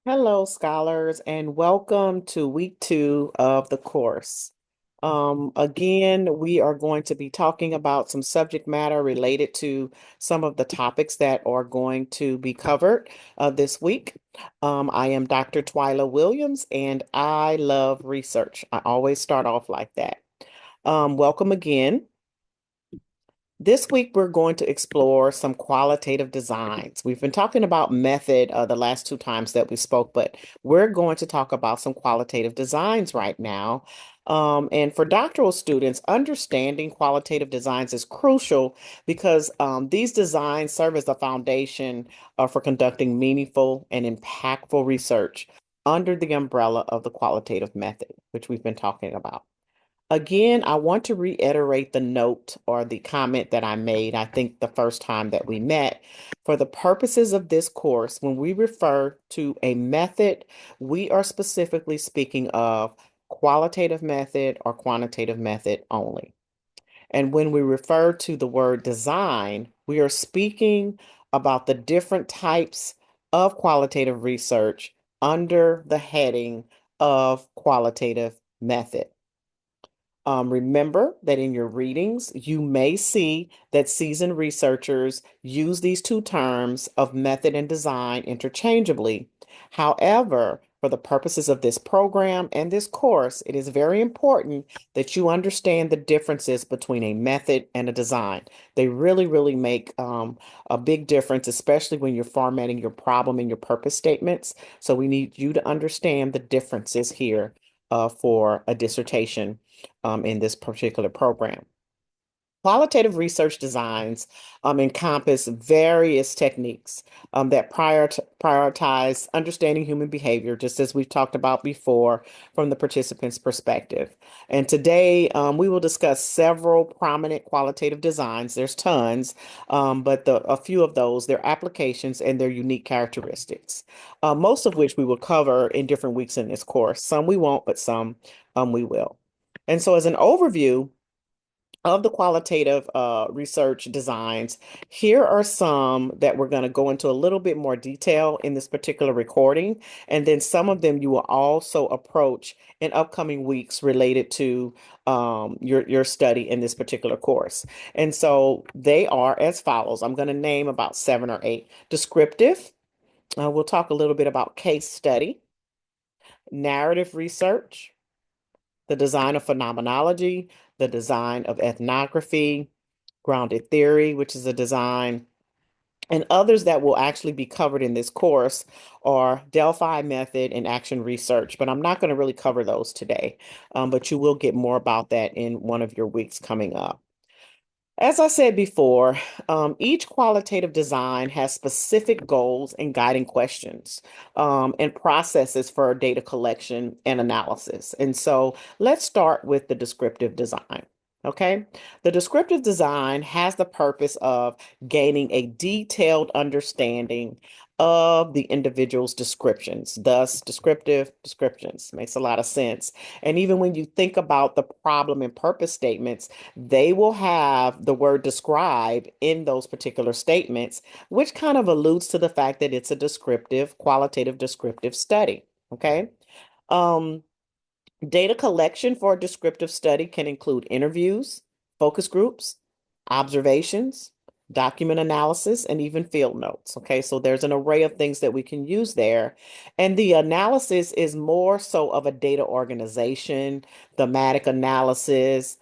Hello, scholars, and welcome to week 2 of the course. Again, we are going to be talking about some subject matter related to some of the topics that are going to be covered this week. I am Dr. Twyla Williams, and I love research. I always start off like that. Welcome again. This week, we're going to explore some qualitative designs. We've been talking about method the last two times that we spoke, but we're going to talk about some qualitative designs right now. And for doctoral students, understanding qualitative designs is crucial because these designs serve as the foundation for conducting meaningful and impactful research under the umbrella of the qualitative method, which we've been talking about. Again, I want to reiterate the note or the comment that I made, I think the first time that we met. For the purposes of this course, when we refer to a method, we are specifically speaking of qualitative method or quantitative method only. And when we refer to the word design, we are speaking about the different types of qualitative research under the heading of qualitative method. Remember that in your readings, you may see that seasoned researchers use these two terms of method and design interchangeably. However, for the purposes of this program and this course, it is very important that you understand the differences between a method and a design. They really, really make a big difference, especially when you're formatting your problem and your purpose statements. So we need you to understand the differences here for a dissertation in this particular program. Qualitative research designs encompass various techniques that prioritize understanding human behavior, just as we've talked about before, from the participant's perspective. And today we will discuss several prominent qualitative designs. There's tons, but a few of those, their applications and their unique characteristics, most of which we will cover in different weeks in this course. Some we won't, but some we will. And so, as an overview, of the qualitative research designs, here are some that we're going to go into a little bit more detail in this particular recording. And then some of them you will also approach in upcoming weeks related to your study in this particular course. And so they are as follows. I'm going to name about seven or eight. Descriptive. We'll talk a little bit about case study, narrative research, the design of phenomenology, the design of ethnography, grounded theory, which is a design, and others that will actually be covered in this course are Delphi method and action research, but I'm not going to really cover those today. But you will get more about that in one of your weeks coming up. As I said before, each qualitative design has specific goals and guiding questions and processes for data collection and analysis. And so let's start with the descriptive design. Okay, the descriptive design has the purpose of gaining a detailed understanding of the individual's descriptions, thus descriptive descriptions. Makes a lot of sense. And even when you think about the problem and purpose statements, they will have the word describe in those particular statements, which kind of alludes to the fact that it's a descriptive, qualitative descriptive study. Okay. Um, Data collection for a descriptive study can include interviews, focus groups, observations, document analysis, and even field notes. Okay, so there's an array of things that we can use there. And the analysis is more so of a data organization, thematic analysis,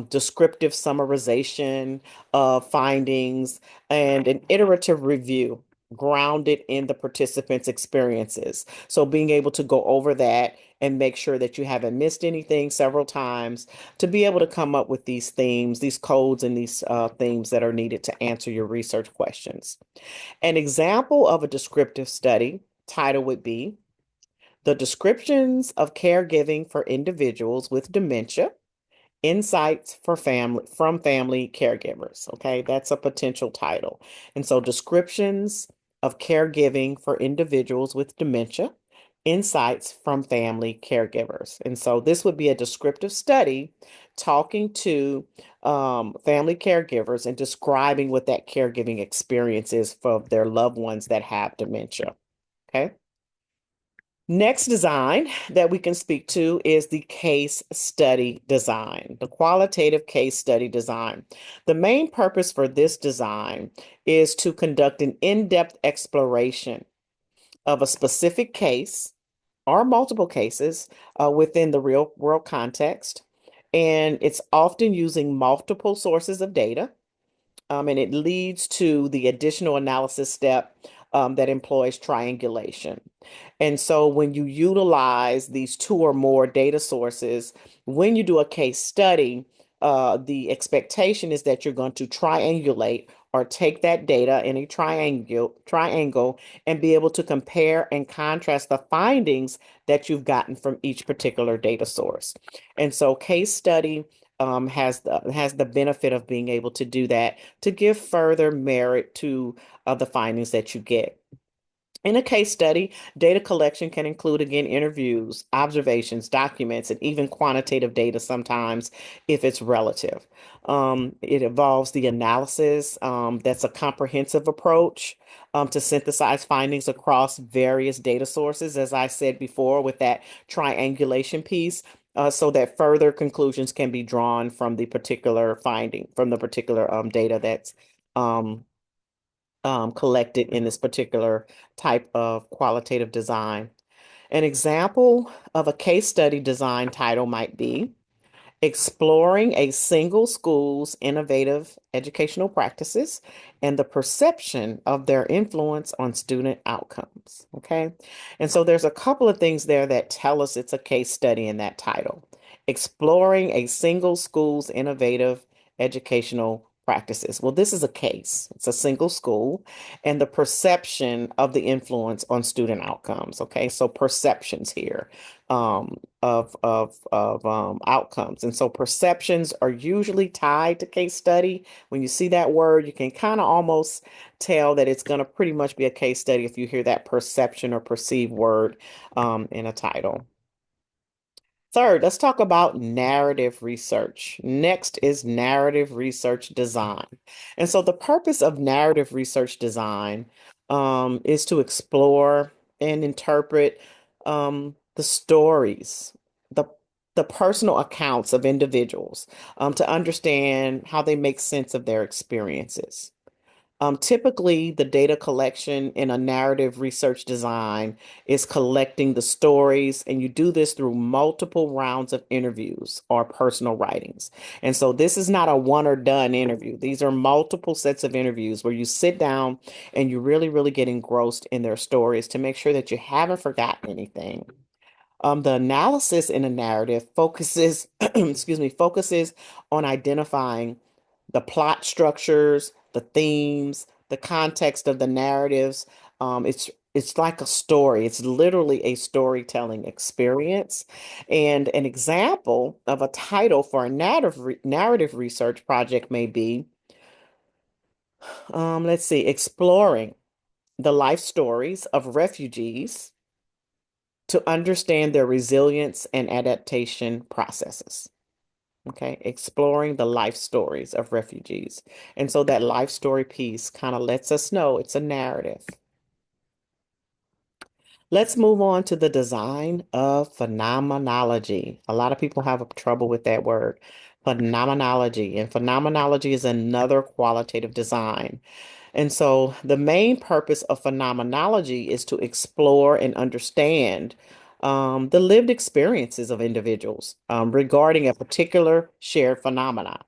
descriptive summarization of findings, and an iterative review grounded in the participants' experiences. So being able to go over that and make sure that you haven't missed anything several times to be able to come up with these themes, these codes, and these themes that are needed to answer your research questions. An example of a descriptive study title would be The Descriptions of Caregiving for Individuals with Dementia. Insights for family from family caregivers. Okay, that's a potential title. And so descriptions of caregiving for individuals with dementia, insights from family caregivers. And so this would be a descriptive study talking to family caregivers and describing what that caregiving experience is for their loved ones that have dementia. Okay. Next design that we can speak to is the case study design, the qualitative case study design. The main purpose for this design is to conduct an in-depth exploration of a specific case or multiple cases within the real world context. And it's often using multiple sources of data, and it leads to the additional analysis step that employs triangulation. And so when you utilize these two or more data sources, when you do a case study, the expectation is that you're going to triangulate or take that data in a triangle and be able to compare and contrast the findings that you've gotten from each particular data source. And so case study has the benefit of being able to do that to give further merit to the findings that you get. In a case study, data collection can include, again, interviews, observations, documents, and even quantitative data sometimes if it's relative. It involves the analysis, that's a comprehensive approach to synthesize findings across various data sources, as I said before, with that triangulation piece, so that further conclusions can be drawn from the particular finding, from the particular data that's um, collected in this particular type of qualitative design. An example of a case study design title might be exploring a single school's innovative educational practices and the perception of their influence on student outcomes. Okay. And so there's a couple of things there that tell us it's a case study in that title. Exploring a single school's innovative educational practices. Well, this is a case. It's a single school and the perception of the influence on student outcomes. Okay. So perceptions here. Of outcomes. And so perceptions are usually tied to case study. When you see that word, you can kind of almost tell that it's going to pretty much be a case study if you hear that perception or perceived word in a title. Third, let's talk about narrative research. Next is narrative research design. And so the purpose of narrative research design is to explore and interpret the stories, the the personal accounts of individuals, to understand how they make sense of their experiences. Typically, the data collection in a narrative research design is collecting the stories, and you do this through multiple rounds of interviews or personal writings. And so, this is not a one or done interview. These are multiple sets of interviews where you sit down and you really, really get engrossed in their stories to make sure that you haven't forgotten anything. The analysis in a narrative focuses, excuse me, focuses on identifying the plot structures, the themes, the context of the narratives. It's like a story. It's literally a storytelling experience. And an example of a title for a narrative research project may be, let's see, exploring the life stories of refugees to understand their resilience and adaptation processes. Okay, exploring the life stories of refugees. And so that life story piece kind of lets us know it's a narrative. Let's move on to the design of phenomenology. A lot of people have trouble with that word, phenomenology. And phenomenology is another qualitative design. And so the main purpose of phenomenology is to explore and understand the lived experiences of individuals regarding a particular shared phenomena.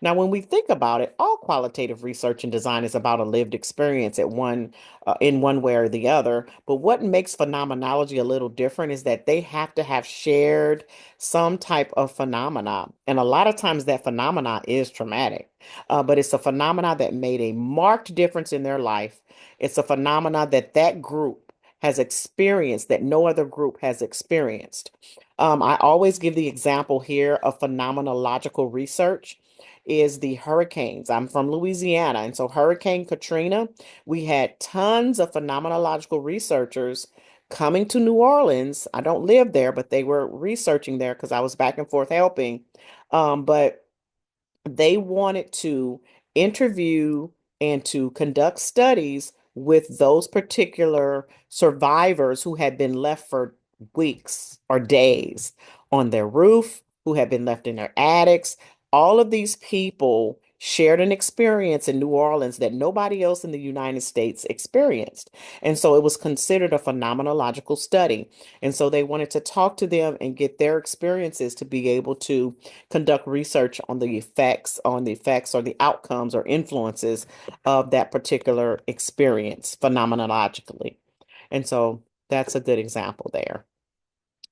Now, when we think about it, all qualitative research and design is about a lived experience in one way or the other. But what makes phenomenology a little different is that they have to have shared some type of phenomena, and a lot of times that phenomena is traumatic. But it's a phenomena that made a marked difference in their life. It's a phenomena that that group has experienced that no other group has experienced. I always give the example here of phenomenological research is the hurricanes. I'm from Louisiana, and so Hurricane Katrina, we had tons of phenomenological researchers coming to New Orleans. I don't live there, but they were researching there because I was back and forth helping. But they wanted to interview and to conduct studies with those particular survivors who had been left for weeks, or days on their roof, who had been left in their attics. All of these people shared an experience in New Orleans that nobody else in the United States experienced. And so it was considered a phenomenological study. And so they wanted to talk to them and get their experiences to be able to conduct research on the effects or the outcomes or influences of that particular experience phenomenologically. And so that's a good example there.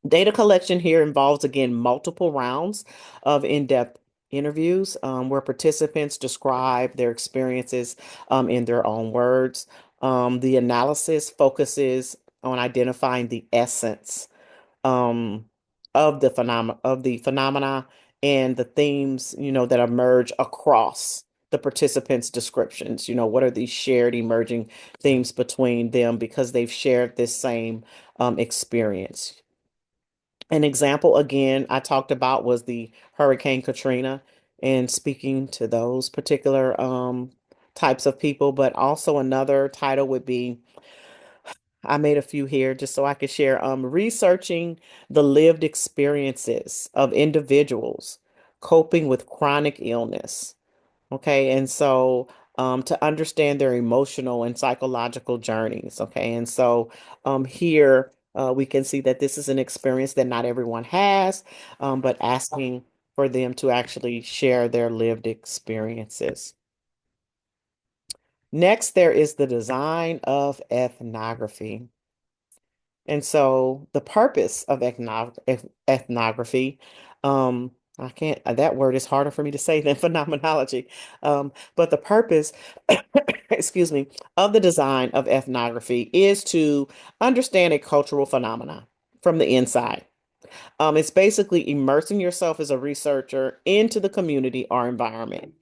Data collection here involves, again, multiple rounds of in-depth interviews where participants describe their experiences in their own words. The analysis focuses on identifying the essence um, of the phenomena and the themes, that emerge across the participants' descriptions. What are these shared emerging themes between them because they've shared this same experience? An example, again, I talked about was the Hurricane Katrina and speaking to those particular types of people, but also another title would be, I made a few here just so I could share, researching the lived experiences of individuals coping with chronic illness. Okay. And so to understand their emotional and psychological journeys. Okay. And so here we can see that this is an experience that not everyone has, but asking for them to actually share their lived experiences. Next, there is the design of ethnography. And so the purpose of ethnography, I can't, that word is harder for me to say than phenomenology. But the purpose, excuse me, of the design of ethnography is to understand a cultural phenomena from the inside. It's basically immersing yourself as a researcher into the community or environment.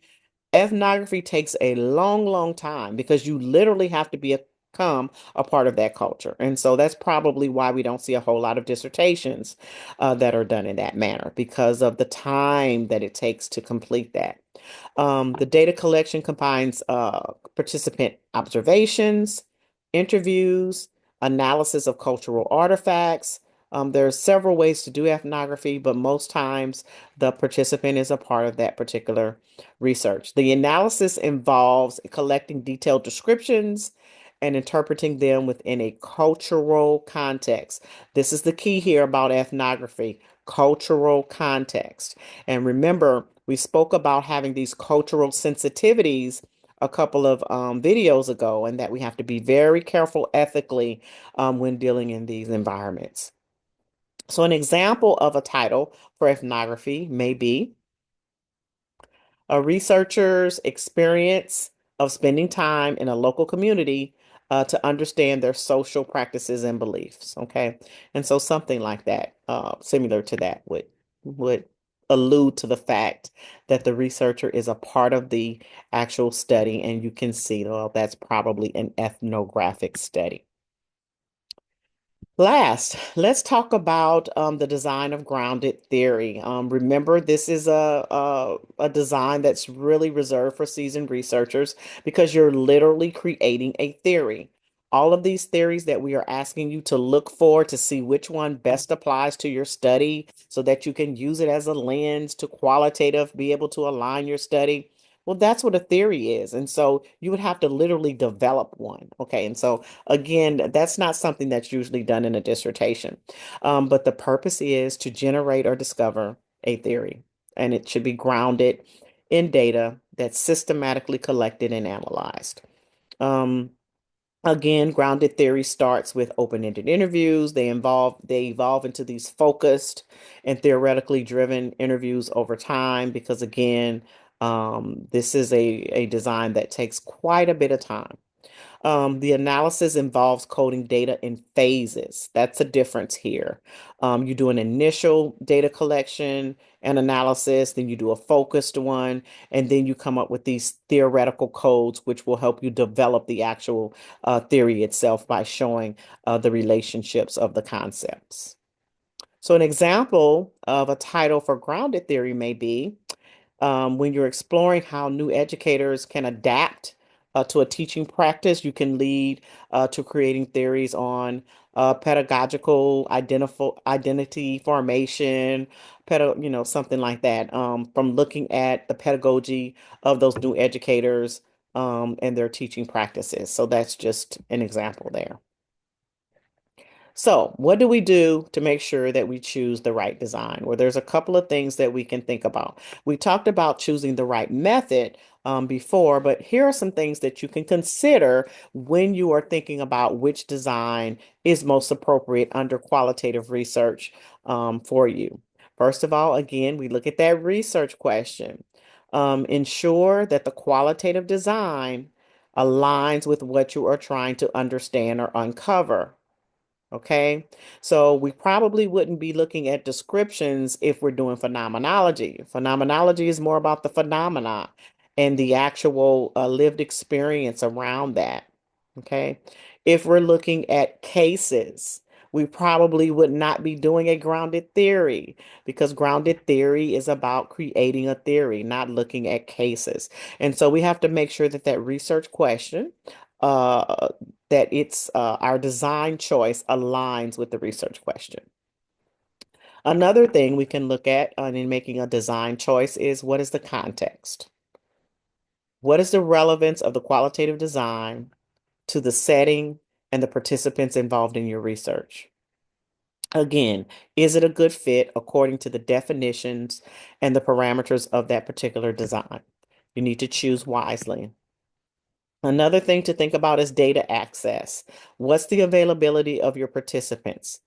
Ethnography takes a long, long time because you literally have to become a part of that culture. And so that's probably why we don't see a whole lot of dissertations that are done in that manner because of the time that it takes to complete that. The data collection combines participant observations, interviews, analysis of cultural artifacts. There are several ways to do ethnography, but most times the participant is a part of that particular research. The analysis involves collecting detailed descriptions and interpreting them within a cultural context. This is the key here about ethnography, cultural context. And remember, we spoke about having these cultural sensitivities a couple of videos ago, and that we have to be very careful ethically when dealing in these environments. So, an example of a title for ethnography may be a researcher's experience of spending time in a local community to understand their social practices and beliefs. Okay, and so something like that, similar to that, would allude to the fact that the researcher is a part of the actual study, and you can see, well, that's probably an ethnographic study. Last, let's talk about the design of grounded theory. Remember, this is a design that's really reserved for seasoned researchers because you're literally creating a theory. All of these theories that we are asking you to look for to see which one best applies to your study so that you can use it as a lens to qualitative, be able to align your study. Well, that's what a theory is. And so you would have to literally develop one. Okay. And so again, that's not something that's usually done in a dissertation. But the purpose is to generate or discover a theory, and it should be grounded in data that's systematically collected and analyzed. Um, Again, grounded theory starts with open-ended interviews. They evolve into these focused and theoretically driven interviews over time because again, this is a design that takes quite a bit of time. The analysis involves coding data in phases. That's a difference here. You do an initial data collection and analysis, then you do a focused one, and then you come up with these theoretical codes, which will help you develop the actual theory itself by showing the relationships of the concepts. So, an example of a title for grounded theory may be when you're exploring how new educators can adapt to a teaching practice. You can lead to creating theories on pedagogical identity formation, something like that. From looking at the pedagogy of those new educators and their teaching practices. So that's just an example there. So, what do we do to make sure that we choose the right design? Well, there's a couple of things that we can think about. We talked about choosing the right method before, but here are some things that you can consider when you are thinking about which design is most appropriate under qualitative research for you. First of all, again, we look at that research question. Ensure that the qualitative design aligns with what you are trying to understand or uncover. Okay, so we probably wouldn't be looking at descriptions if we're doing phenomenology. Phenomenology is more about the phenomena and the actual lived experience around that. Okay, if we're looking at cases, we probably would not be doing a grounded theory because grounded theory is about creating a theory, not looking at cases. And so we have to make sure that that research question uh, that it's our design choice aligns with the research question. Another thing we can look at in making a design choice is what is the context? What is the relevance of the qualitative design to the setting and the participants involved in your research? Again, is it a good fit according to the definitions and the parameters of that particular design? You need to choose wisely. Another thing to think about is data access. What's the availability of your participants,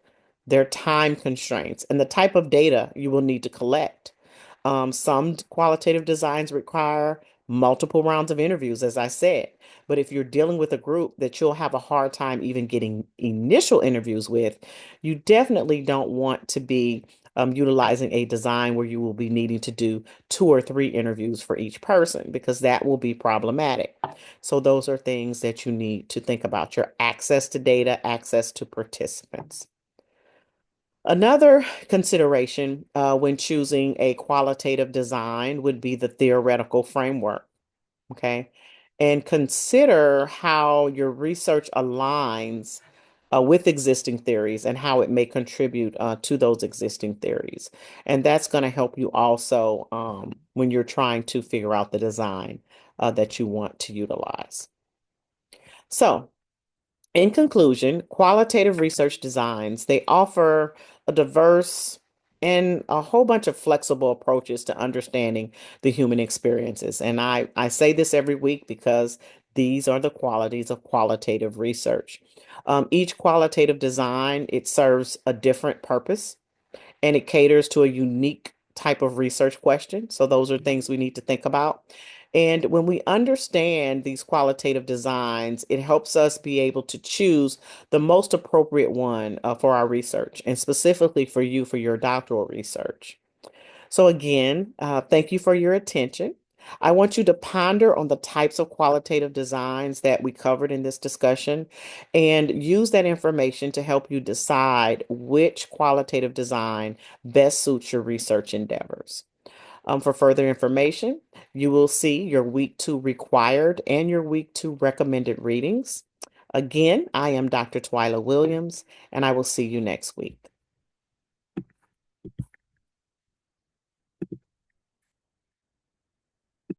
their time constraints, and the type of data you will need to collect? Some qualitative designs require multiple rounds of interviews, as I said. But if you're dealing with a group that you'll have a hard time even getting initial interviews with, you definitely don't want to be utilizing a design where you will be needing to do 2 or 3 interviews for each person because that will be problematic. So those are things that you need to think about, your access to data, access to participants. Another consideration when choosing a qualitative design would be the theoretical framework, okay? And consider how your research aligns with existing theories and how it may contribute to those existing theories. And that's going to help you also when you're trying to figure out the design that you want to utilize. So, in conclusion, qualitative research designs, they offer a diverse and a whole bunch of flexible approaches to understanding the human experiences. And I say this every week because these are the qualities of qualitative research. Each qualitative design, it serves a different purpose and it caters to a unique type of research question. So those are things we need to think about. And when we understand these qualitative designs, it helps us be able to choose the most appropriate one for our research and specifically for you for your doctoral research. So again, thank you for your attention. I want you to ponder on the types of qualitative designs that we covered in this discussion and use that information to help you decide which qualitative design best suits your research endeavors. For further information, you will see your week 2 required and your week 2 recommended readings. Again, I am Dr. Twyla Williams, and I will see you next week.